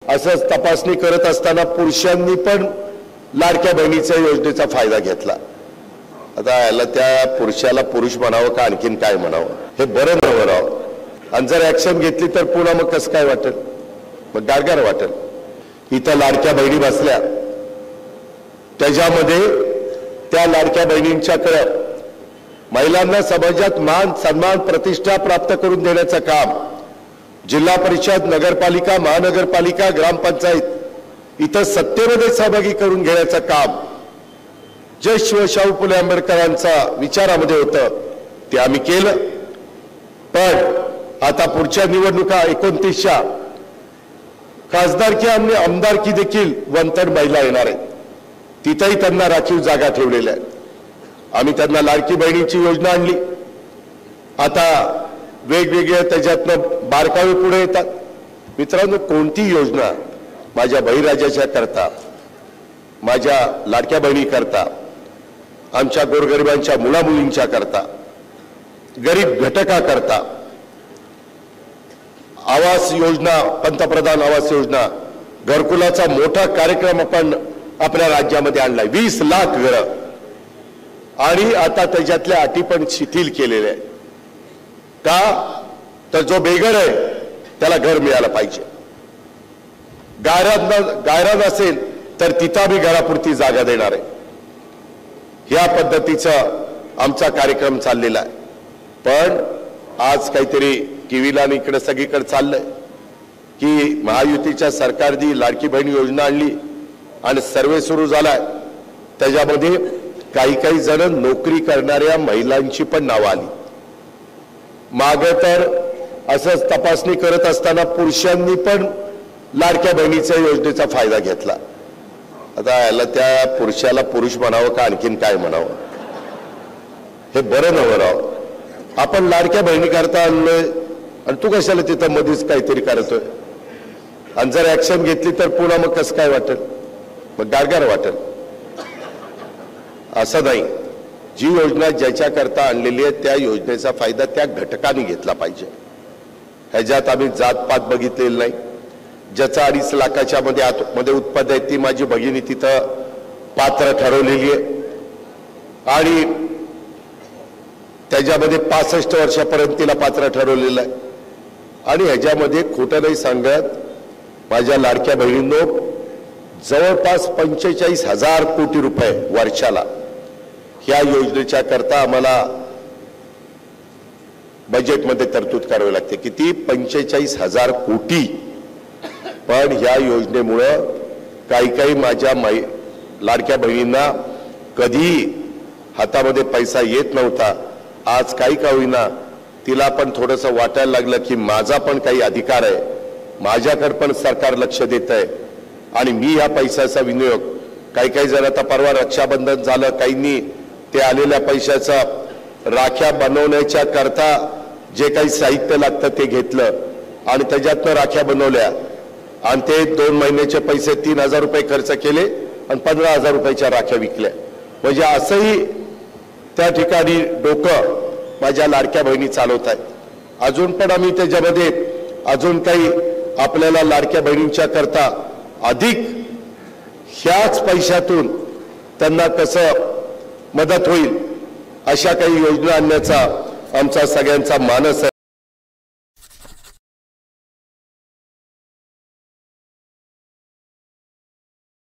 असंच तपासणी करत असताना पुरुषांनी पण लाडक्या बहिणीच्या योजनेचा फायदा घेतला। आता याला त्या पुरुषाला पुरुष म्हणावं का आणखीन काय म्हणावं हे बरं नव्हे राव। आणि जर ऍक्शन घेतली तर पुन्हा मग कसं काय वाटेल, मग गारगार वाटेल। इथं लाडक्या बहिणी बसल्या, त्याच्यामध्ये त्या लाडक्या बहिणींच्याकडे महिलांना समाजात मान सन्मान प्रतिष्ठा प्राप्त करून देण्याचं काम जिल्हा परिषद, नगरपालिका, महानगरपालिका, ग्रामपंचायत इथं सत्तेमध्ये सहभागी करून घेण्याचं काम जे शिवशाहू फुले आंबेडकरांचा विचारामध्ये होतं ते आम्ही केलं। पण आता पुढच्या निवडणुका 29च्या खासदारकी आणि आमदारकी देखील वंतड महिला येणार आहेत, तिथेही त्यांना राखीव जागा ठेवलेल्या आहेत। आम्ही त्यांना लाडकी बहिणीची योजना आणली, आता वेगवेगळ्या त्याच्यातनं बारकावे पुढे येतात। मित्रांनो, कोणती योजना माझ्या बहिराजाच्या करता, माझ्या लाडक्या बहिणी करता, आमच्या गोरगरिबांच्या मुलामुलींच्या करता, गरीब घटका करता, आवास योजना, पंतप्रधान आवास योजना, घरकुलाचा मोठा कार्यक्रम आपण आपल्या राज्यामध्ये आणलाय, 20 लाख घरं, आणि आता त्याच्यातल्या अटी पण शिथिल केलेल्या आहेत। का तर जो बेघर आहे त्याला घर मिळालं पाहिजे, गायरान असेल तर तिथं भी घरापुरती जागा देणार आहे। या पद्धतीचा आमचा कार्यक्रम चाललेला आहे। पण आज काहीतरी टीव्हीला आणि इकडे सगळीकडे चाललंय की महायुतीच्या सरकारने लाडकी बहीण योजना आणली आणि सर्वे सुरू झालाय, त्याच्यामध्ये काही जण नोकरी करणाऱ्या महिलांची पण नावं आली। मागे तर असंच तपासणी करत असताना पुरुषांनी पण लाडक्या बहिणीच्या योजनेचा फायदा घेतला। आता याला त्या पुरुषाला पुरुष म्हणावं का आणखीन काय म्हणावं हे बरं नव्हे राव। आपण लाडक्या बहिणी करता आणलोय आणि तू कशाला तिथं मध्येच काहीतरी करतोय, आणि जर ऍक्शन घेतली तर पुन्हा मग कसं काय वाटेल, मग गारगार वाटेल। असं नाही, जी योजना ज्याच्याकरता आणलेली आहे त्या योजनेचा फायदा त्या घटकांनी घेतला पाहिजे। ह्याच्यात आम्ही जातपात बघितलेलं नाही। ज्याचा 2.5 लाखाच्या मध्ये उत्पन्न आहे ती माझी भगिनी तिथं पात्र ठरवलेली आहे, आणि त्याच्यामध्ये 65 वर्षापर्यंत तिला पात्र ठरवलेलं आहे। आणि ह्याच्यामध्ये खोटं नाही सांगत, माझ्या लाडक्या बहिणींनो, जवळपास 45,000 कोटी रुपये वर्षाला ह्या योजनेच्या करता आम्हाला बजेटमध्ये तरतूद करावी लागते। किती? 45,000 कोटी। पण ह्या योजनेमुळे काही माझ्या लाडक्या बहिणींना कधी हातामध्ये पैसा येत नव्हता, आज काही का होईना तिला पण थोडंसं वाटायला लागलं की माझा पण काही अधिकार आहे, माझ्याकडे पण सरकार लक्ष देत आहे, आणि मी या पैशाचा विनियोग काही जण, आता परवा रक्षाबंधन झालं, काहींनी ते आलेल्या पैशाचा राख्या बनवण्याच्या करता जे काही साहित्य लागतं ते घेतलं आणि त्याच्यातनं राख्या बनवल्या, आणि ते 2 महिन्याचे पैसे 3,000 रुपये खर्च केले आणि 15,000 रुपयाच्या राख्या विकल्या। म्हणजे असंही त्या ठिकाणी डोकं माझ्या लाडक्या बहिणी चालवत आहेत। अजून पण आम्ही त्याच्यामध्ये अजून काही आपल्याला लाडक्या बहिणींच्या करता अधिक ह्याच पैशातून त्यांना कसं मदत होईल अशा काही योजना आणण्याचा आमचा सगळ्यांचा मानस आहे।